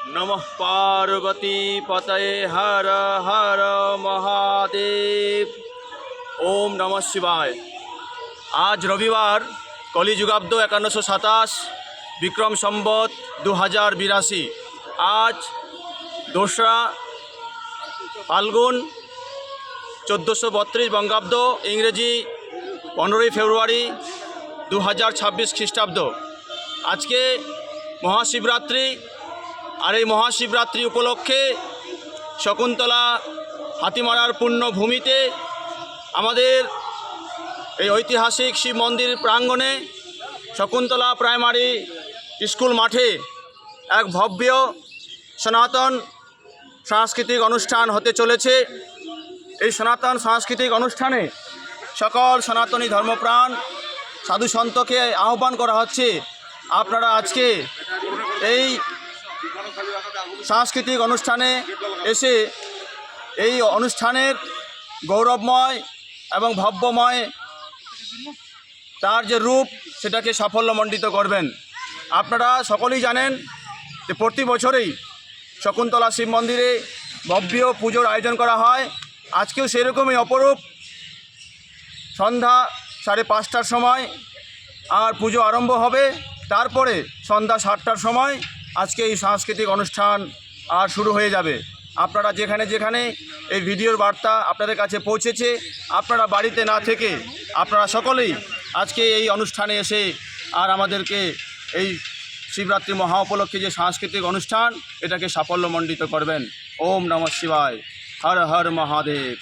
नमः पार्वती पतये हर हर महादेव। ओम नमः शिवाय। आज रविवार कलिजुगाब्द 5127 विक्रम सम्बत 2082। आज दोसरा फाल्गुन 1432 बंगाब्द इंग्रेजी 15 फेब्रुआरी 2026 ख्रीष्टाब्द। आज के महाशिवरात्रि और ये महाशिवरात्रि उपलक्षे शकुन्तला हातिमारार पुण्य भूमिते आमादेर এই ঐতিহাসিক শিব মন্দির প্রাঙ্গণে শকুন্তলা প্রাইমারি স্কুল মাঠে এক ভব্য সনাতন সাংস্কৃতিক অনুষ্ঠান হতে চলেছে। এই সনাতন সাংস্কৃতিক অনুষ্ঠানে সকল সনাতনী ধর্মপ্রাণ সাধু সন্তকে আহ্বান করা হচ্ছে, আপনারা আজকে এই সাংস্কৃতিক অনুষ্ঠানে এসে এই অনুষ্ঠানের গৌরবময় এবং ভব্যময় তার যে রূপ সেটাকে সাফল্যমণ্ডিত করবেন। আপনারা সকলেই জানেন যে প্রতি বছরেই শকুন্তলা শিব মন্দিরে ভব্য পুজোর আয়োজন করা হয়। আজকেও সেরকমই অপরূপ সন্ধ্যা 5:30টার সময় আর পুজো আরম্ভ হবে, তারপরে সন্ধ্যা 7টার সময় আজকে এই সাংস্কৃতিক অনুষ্ঠান আর শুরু হয়ে যাবে। আপনারা যেখানে যেখানে এই ভিডিওর বার্তা আপনাদের কাছে পৌঁছেছে, আপনারা বাড়িতে না থেকে আপনারা সকলেই আজকে এই অনুষ্ঠানে এসে আর আমাদেরকে এই শিবরাত্রি মহা উপলক্ষে যে সাংস্কৃতিক অনুষ্ঠান এটাকে সাফল্যমণ্ডিত করবেন। ওম নমঃ শিবায়, হর হর মহাদেব।